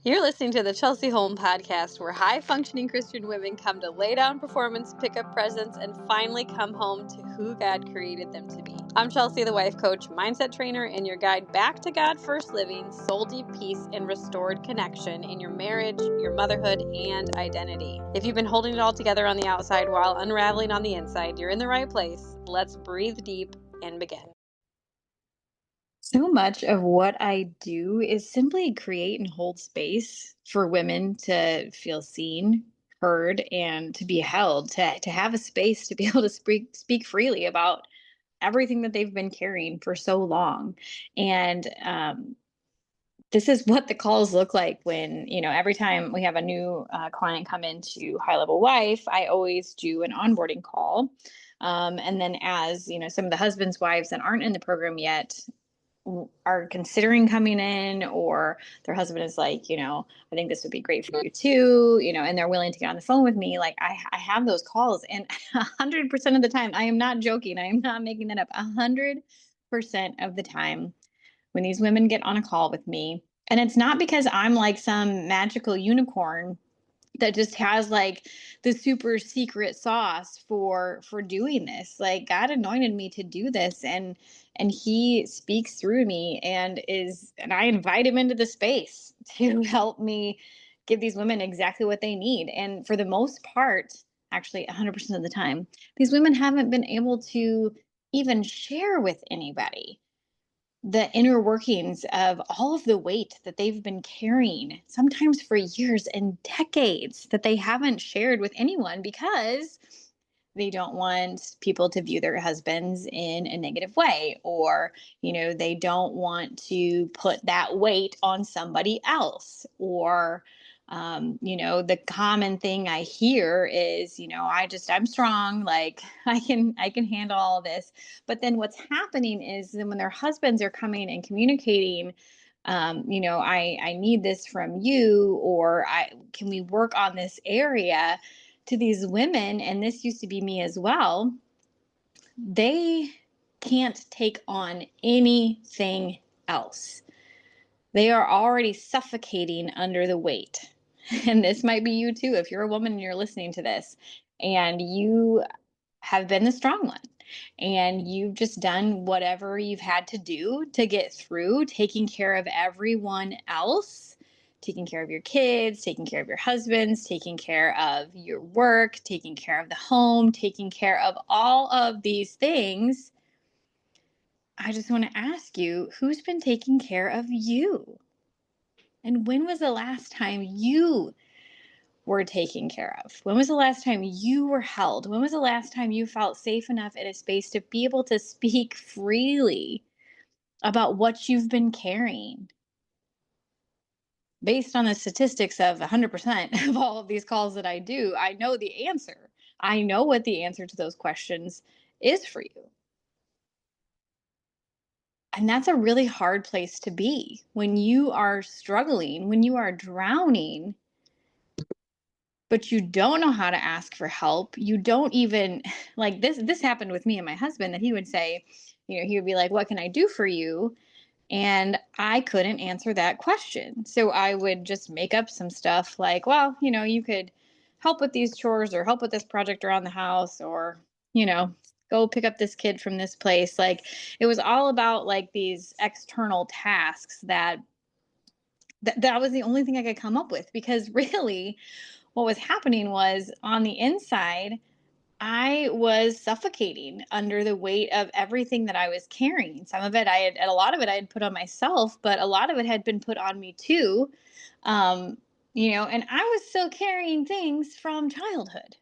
You're listening to the Chelsey Home podcast, where high-functioning Christian women come to lay down performance, pick up presents, and finally come home to who God created them to be. I'm Chelsey, the wife coach, mindset trainer, and your guide back to God-first living, soul-deep peace, and restored connection in your marriage, your motherhood, and identity. If you've been holding it all together on the outside while unraveling on the inside, you're in the right place. Let's breathe deep and begin. So much of what I do is simply create and hold space for women to feel seen, heard, and to be held, to have a space to be able to speak freely about everything that they've been carrying for so long. And this is what the calls look like when, every time we have a new client come into High Level Wife, I always do an onboarding call. And then as, some of the husbands' wives that aren't in the program yet are considering coming in, or their husband is like, I think this would be great for you too, and they're willing to get on the phone with me. Like I have those calls, and 100% of the time, I am not joking. I am not making that up. 100% of the time when these women get on a call with me, and it's not because I'm like some magical unicorn that just has like the super secret sauce for doing this. Like God anointed me to do this, and he speaks through me, and I invite him into the space to help me give these women exactly what they need. And for the most part, actually 100% of the time, these women haven't been able to even share with anybody the inner workings of all of the weight that they've been carrying, sometimes for years and decades, that they haven't shared with anyone because they don't want people to view their husbands in a negative way, or, they don't want to put that weight on somebody else, or, the common thing I hear is, I'm strong, like I can handle all this. But then what's happening is then when their husbands are coming and communicating, I need this from you, or can we work on this area, to these women, and this used to be me as well, they can't take on anything else. They are already suffocating under the weight. And this might be you too, if you're a woman and you're listening to this, and you have been the strong one, and you've just done whatever you've had to do to get through taking care of everyone else, taking care of your kids, taking care of your husbands, taking care of your work, taking care of the home, taking care of all of these things. I just want to ask you, who's been taking care of you? And when was the last time you were taken care of? When was the last time you were held? When was the last time you felt safe enough in a space to be able to speak freely about what you've been carrying? Based on the statistics of 100% of all of these calls that I do, I know the answer. I know what the answer to those questions is for you. And that's a really hard place to be when you are struggling, when you are drowning, but you don't know how to ask for help. You don't even, like, this happened with me and my husband, that he would say, he would be like, what can I do for you? And I couldn't answer that question. So I would just make up some stuff like, well, you could help with these chores, or help with this project around the house, or, go pick up this kid from this place. Like, it was all about like these external tasks that was the only thing I could come up with, because really what was happening was, on the inside, I was suffocating under the weight of everything that I was carrying. Some of it and a lot of it I had put on myself, but a lot of it had been put on me too. And I was still carrying things from childhood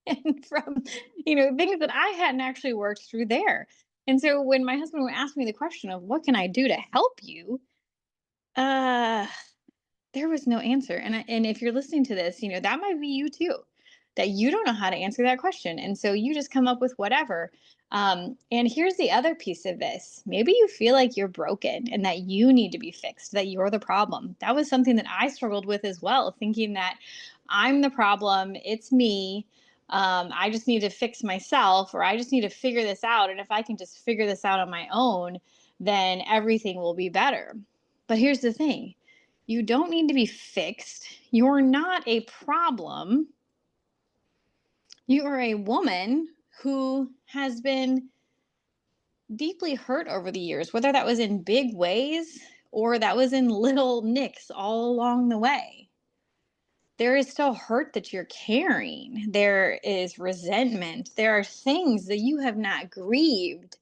and from, things that I hadn't actually worked through there. And so when my husband would ask me the question of, what can I do to help you? Uh, there was no answer. And if you're listening to this, that might be you too, that you don't know how to answer that question. And so you just come up with whatever. And here's the other piece of this. Maybe you feel like you're broken and that you need to be fixed, that you're the problem. That was something that I struggled with as well, thinking that I'm the problem. It's me. I just need to fix myself, or I just need to figure this out. And if I can just figure this out on my own, then everything will be better. But here's the thing. You don't need to be fixed. You're not a problem. You are a woman who has been deeply hurt over the years, whether that was in big ways or that was in little nicks all along the way. There is still hurt that you're carrying. There is resentment. There are things that you have not grieved.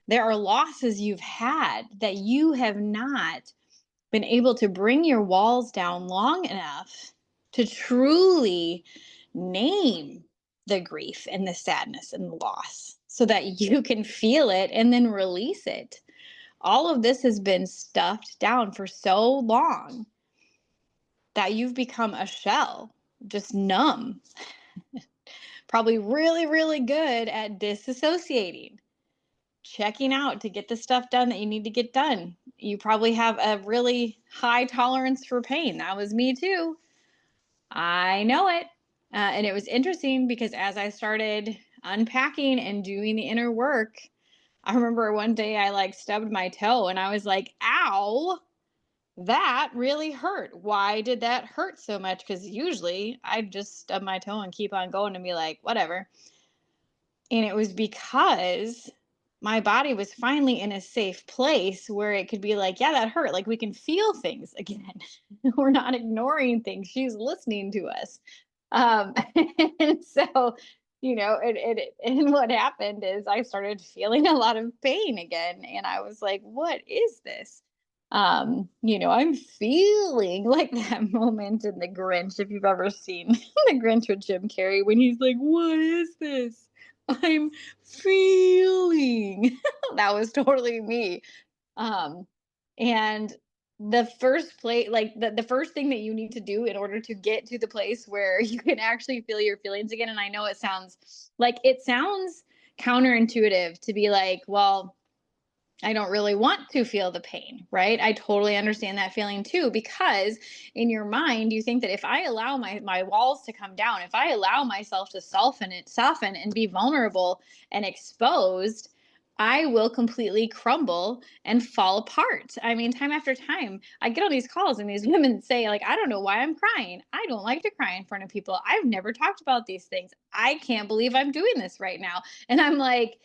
There are losses you've had that you have not been able to bring your walls down long enough to truly name the grief and the sadness and the loss so that you can feel it and then release it. All of this has been stuffed down for so long that you've become a shell, just numb, probably really, really good at disassociating, checking out to get the stuff done that you need to get done. You probably have a really high tolerance for pain. That was me too. I know it. And it was interesting because as I started unpacking and doing the inner work, I remember one day I like stubbed my toe and I was like, ow, that really hurt. Why did that hurt so much? Because usually I just stub my toe and keep on going and be like, whatever. And it was because my body was finally in a safe place where it could be like, yeah, that hurt. Like we can feel things again. We're not ignoring things. She's listening to us. Um, and so, and what happened is I started feeling a lot of pain again. And I was like, what is this? I'm feeling like that moment in The Grinch, if you've ever seen The Grinch with Jim Carrey, when he's like, what is this? I'm feeling. That was totally me. Um, and the first place, like the first thing that you need to do in order to get to the place where you can actually feel your feelings again. And I know it sounds counterintuitive to be like, well, I don't really want to feel the pain, right? I totally understand that feeling too, because in your mind, you think that if I allow my walls to come down, if I allow myself to soften and be vulnerable and exposed, I will completely crumble and fall apart. I mean, time after time, I get on these calls and these women say, like, I don't know why I'm crying. I don't like to cry in front of people. I've never talked about these things. I can't believe I'm doing this right now. And I'm like,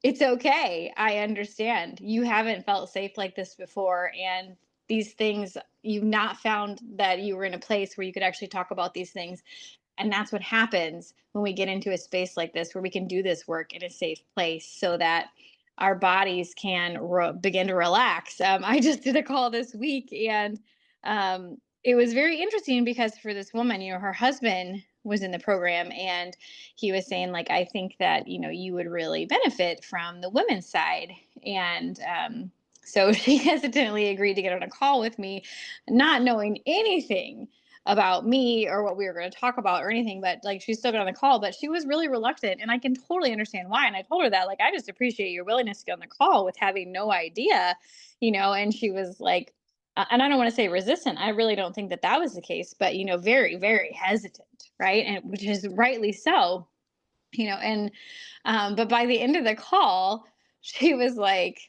it's okay. I understand. You haven't felt safe like this before. And these things, you've not found that you were in a place where you could actually talk about these things. And that's what happens when we get into a space like this, where we can do this work in a safe place so that our bodies can begin to relax. I just did a call this week and it was very interesting because for this woman, her husband was in the program and he was saying like, I think that, you would really benefit from the women's side. And so she hesitantly agreed to get on a call with me, not knowing anything about me or what we were going to talk about or anything, but like she still got on the call, but she was really reluctant and I can totally understand why. And I told her that, like, I just appreciate your willingness to get on the call with having no idea, and she was like, and I don't want to say resistant. I really don't think that was the case, but, very, very hesitant. Right. And which is rightly so, and, but by the end of the call, she was like,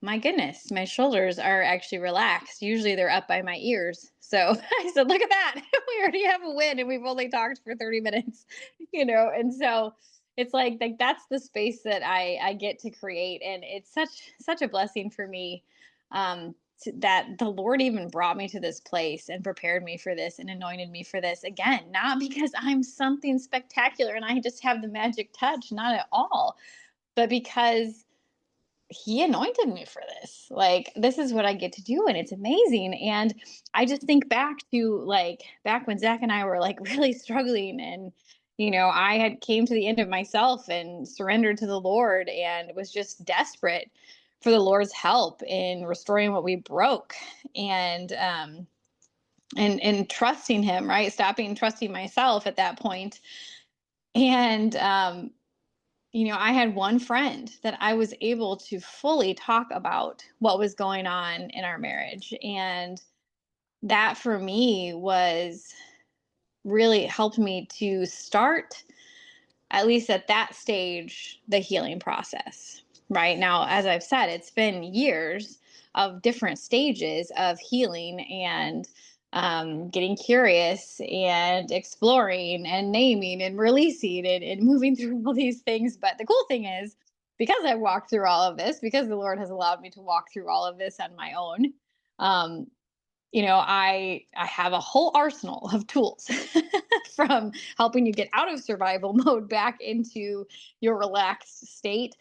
my goodness, my shoulders are actually relaxed. Usually they're up by my ears. So I said, look at that. We already have a win and we've only talked for 30 minutes, and so it's like that's the space that I get to create. And it's such a blessing for me, that the Lord even brought me to this place and prepared me for this and anointed me for this again, not because I'm something spectacular and I just have the magic touch, not at all, but because he anointed me for this. Like, this is what I get to do and it's amazing. And I just think back to like back when Zach and I were like really struggling and I had came to the end of myself and surrendered to the Lord and was just desperate for the Lord's help in restoring what we broke and trusting him, right? Stopping trusting myself at that point. And I had one friend that I was able to fully talk about what was going on in our marriage. And that for me was really helped me to start, at least at that stage, the healing process. Right now, as I've said, it's been years, of different stages of healing and getting curious and exploring and naming and releasing and moving through all these things. But the cool thing is, because I walked through all of this, because the Lord has allowed me to walk through all of this on my own, um, I have a whole arsenal of tools from helping you get out of survival mode back into your relaxed state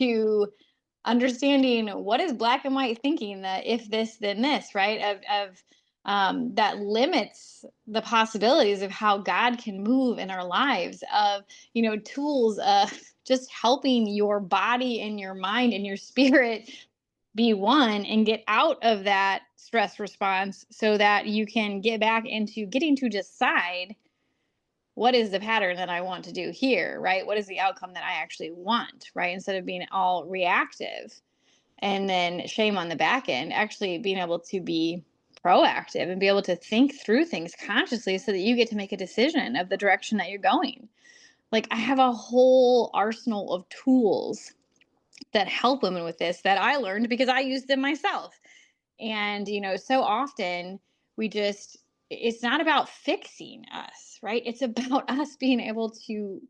to understanding what is black and white thinking, that if this then this, right, of that limits the possibilities of how God can move in our lives, of tools of just helping your body and your mind and your spirit be one and get out of that stress response so that you can get back into getting to decide what is the pattern that I want to do here, right? What is the outcome that I actually want, right? Instead of being all reactive and then shame on the back end, actually being able to be proactive and be able to think through things consciously so that you get to make a decision of the direction that you're going. Like, I have a whole arsenal of tools that help women with this that I learned because I used them myself. And, so often it's not about fixing us, right? It's about us being able to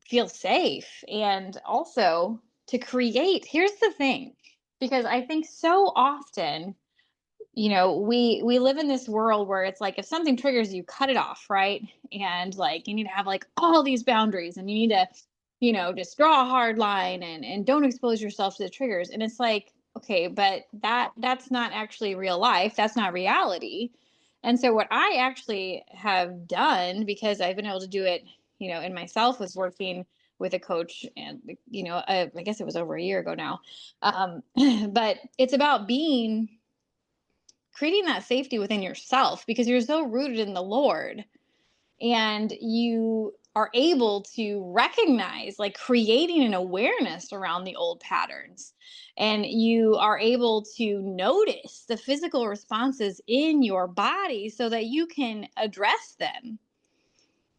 feel safe and also to create. Here's the thing, because I think so often, we live in this world where it's like if something triggers you, cut it off, right? And like you need to have like all these boundaries, and you need to, just draw a hard line and don't expose yourself to the triggers. And it's like, okay, but that's not actually real life. That's not reality. And so what I actually have done, because I've been able to do it, in myself, was working with a coach, and I guess it was over a year ago now. But it's about creating that safety within yourself, because you're so rooted in the Lord, and you are able to recognize, like, creating an awareness around the old patterns, and you are able to notice the physical responses in your body so that you can address them,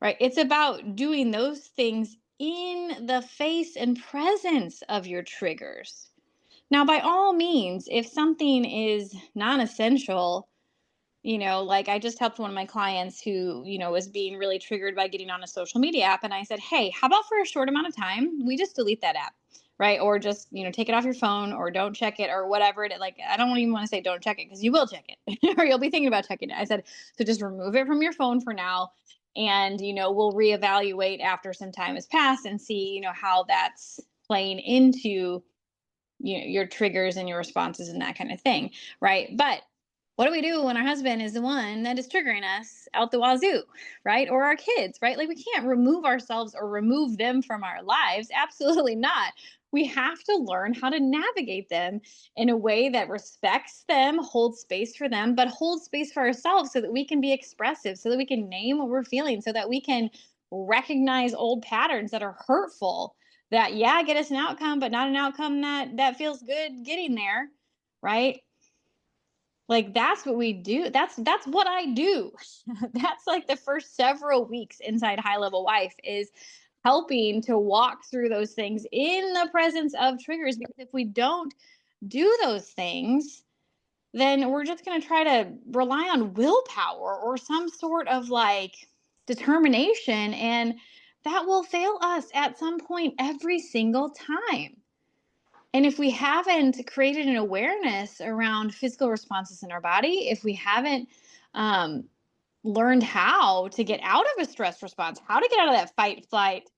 right? It's about doing those things in the face and presence of your triggers. Now, by all means, if something is non-essential, like I just helped one of my clients who, was being really triggered by getting on a social media app. And I said, hey, how about for a short amount of time, we just delete that app, right? Or just, take it off your phone, or don't check it, or whatever. Like, I don't even want to say don't check it, because you will check it or you'll be thinking about checking it. I said, so just remove it from your phone for now. And, we'll reevaluate after some time has passed and see, how that's playing into your triggers and your responses and that kind of thing, right? But what do we do when our husband is the one that is triggering us out the wazoo, right? Or our kids, right? Like, we can't remove ourselves or remove them from our lives. Absolutely not. We have to learn how to navigate them in a way that respects them, holds space for them, but holds space for ourselves so that we can be expressive, so that we can name what we're feeling, so that we can recognize old patterns that are hurtful, that get us an outcome, but not an outcome that feels good getting there, right? Like, that's what we do. That's what I do. That's like the first several weeks inside High Level Wife, is helping to walk through those things in the presence of triggers. Because if we don't do those things, then we're just going to try to rely on willpower or some sort of like determination, and that will fail us at some point every single time. And if we haven't created an awareness around physical responses in our body, if we haven't learned how to get out of a stress response, how to get out of that fight, flight,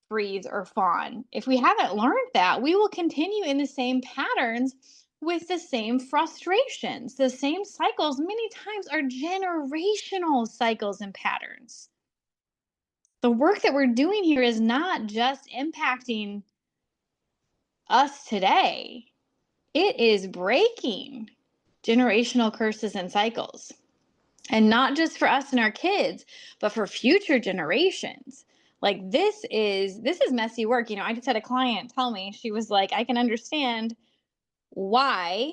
freeze, or fawn, if we haven't learned that, we will continue in the same patterns with the same frustrations. The same cycles many times are generational cycles and patterns. The work that we're doing here is not just impacting us today. It is breaking generational curses and cycles. And not just for us and our kids, but for future generations. Like, this is messy work. I just had a client tell me, she was like, I can understand why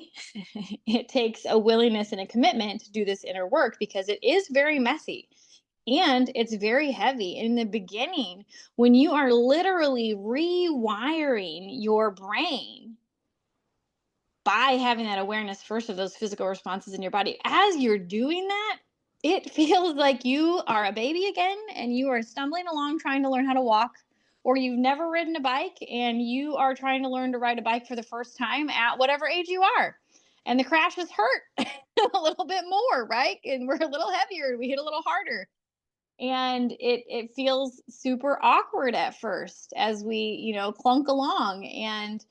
it takes a willingness and a commitment to do this inner work, because it is very messy and it's very heavy. In the beginning, when you are literally rewiring your brain by having that awareness first of those physical responses in your body, as you're doing that, it feels like you are a baby again and you are stumbling along trying to learn how to walk, or you've never ridden a bike and you are trying to learn to ride a bike for the first time at whatever age you are. And the crashes hurt a little bit more, right? And we're a little heavier, we hit a little harder. And it feels super awkward at first as we, clunk along. And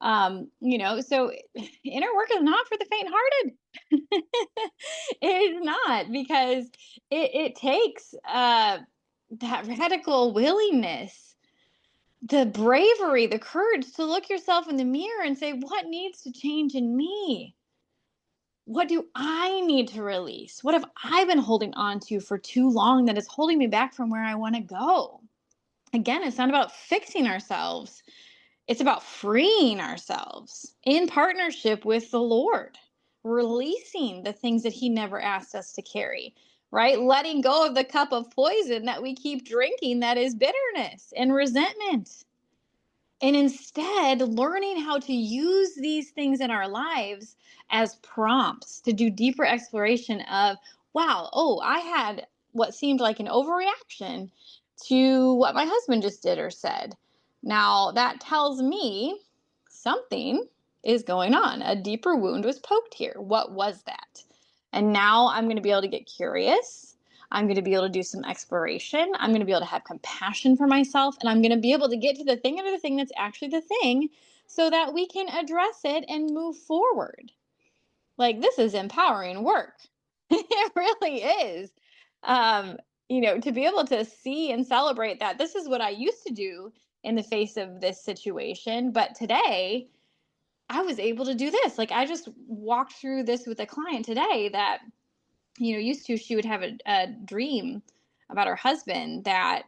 so inner work is not for the faint hearted. It is not, because it takes that radical willingness, the bravery, the courage to look yourself in the mirror and say, what needs to change in me? What do I need to release? What have I been holding on to for too long that is holding me back from where I want to go? Again, it's not about fixing ourselves. It's about freeing ourselves in partnership with the Lord, releasing the things that He never asked us to carry, right? Letting go of the cup of poison that we keep drinking, that is bitterness and resentment. And instead, learning how to use these things in our lives as prompts to do deeper exploration of, wow, oh, I had what seemed like an overreaction to what my husband just did or said. Now, that tells me something is going on. A deeper wound was poked here. What was that? And now I'm going to be able to get curious. I'm going to be able to do some exploration. I'm going to be able to have compassion for myself. And I'm going to be able to get to the thing under the thing that's actually the thing, so that we can address it and move forward. Like, this is empowering work. It really is. To be able to see and celebrate that this is what I used to do in the face of this situation. But today, I was able to do this. Like, I just walked through this with a client today that, used to, she would have a dream about her husband that,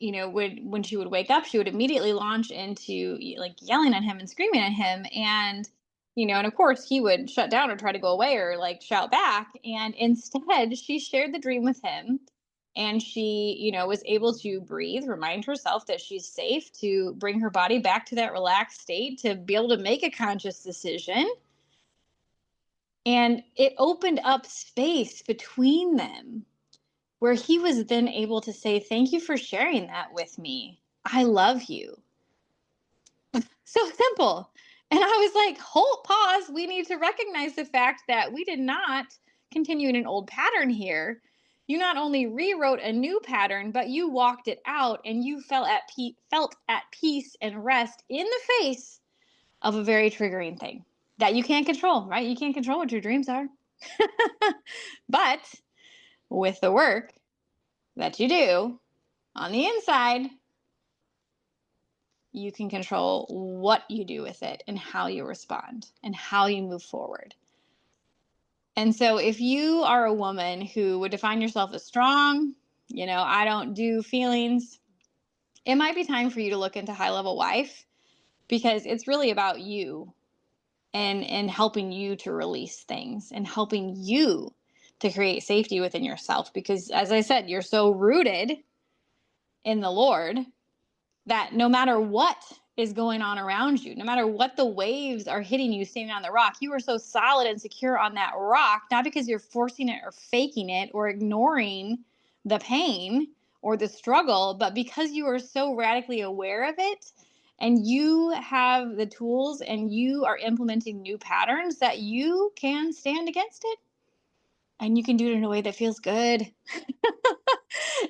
when she would wake up, she would immediately launch into like yelling at him and screaming at him. And, and of course he would shut down or try to go away or like shout back. And instead she shared the dream with him. And she, was able to breathe, remind herself that she's safe, to bring her body back to that relaxed state, to be able to make a conscious decision. And it opened up space between them where he was then able to say, thank you for sharing that with me. I love you. So simple. And I was like, hold, pause. We need to recognize the fact that we did not continue in an old pattern here. You not only rewrote a new pattern, but you walked it out, and you felt at peace and rest in the face of a very triggering thing that you can't control, right? You can't control what your dreams are. But with the work that you do on the inside, you can control what you do with it and how you respond and how you move forward. And so if you are a woman who would define yourself as strong, I don't do feelings, it might be time for you to look into High Level Wife, because it's really about you and helping you to release things and helping you to create safety within yourself. Because as I said, you're so rooted in the Lord that no matter what is going on around you, no matter what the waves are hitting you standing on the rock, you are so solid and secure on that rock, not because you're forcing it or faking it or ignoring the pain or the struggle, but because you are so radically aware of it, and you have the tools and you are implementing new patterns that you can stand against it. And you can do it in a way that feels good.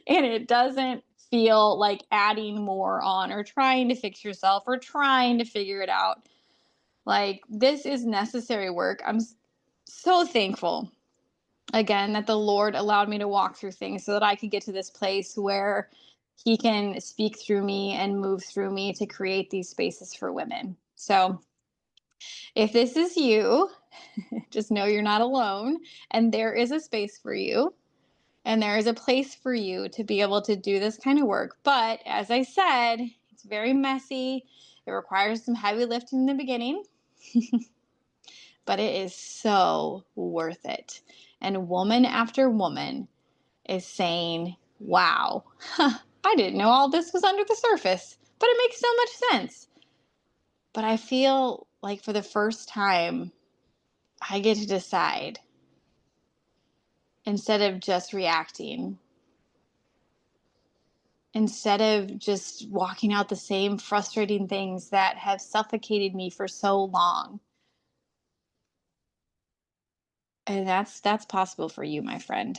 And it doesn't feel like adding more on or trying to fix yourself or trying to figure it out. Like, this is necessary work. I'm so thankful, again, that the Lord allowed me to walk through things so that I could get to this place where He can speak through me and move through me to create these spaces for women. So if this is you, just know you're not alone, and there is a space for you. And there is a place for you to be able to do this kind of work. But as I said, it's very messy. It requires some heavy lifting in the beginning. But it is so worth it. And woman after woman is saying, wow, I didn't know all this was under the surface, but it makes so much sense. But I feel like for the first time, I get to decide instead of just reacting, instead of just walking out the same frustrating things that have suffocated me for so long. And that's possible for you, my friend.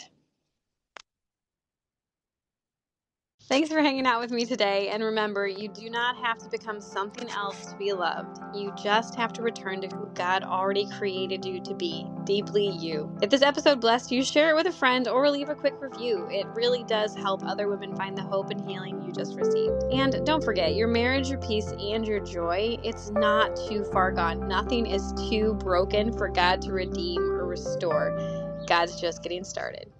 Thanks for hanging out with me today, and remember, you do not have to become something else to be loved. You just have to return to who God already created you to be, deeply you. If this episode blessed you, share it with a friend or leave a quick review. It really does help other women find the hope and healing you just received. And don't forget, your marriage, your peace, and your joy, it's not too far gone. Nothing is too broken for God to redeem or restore. God's just getting started.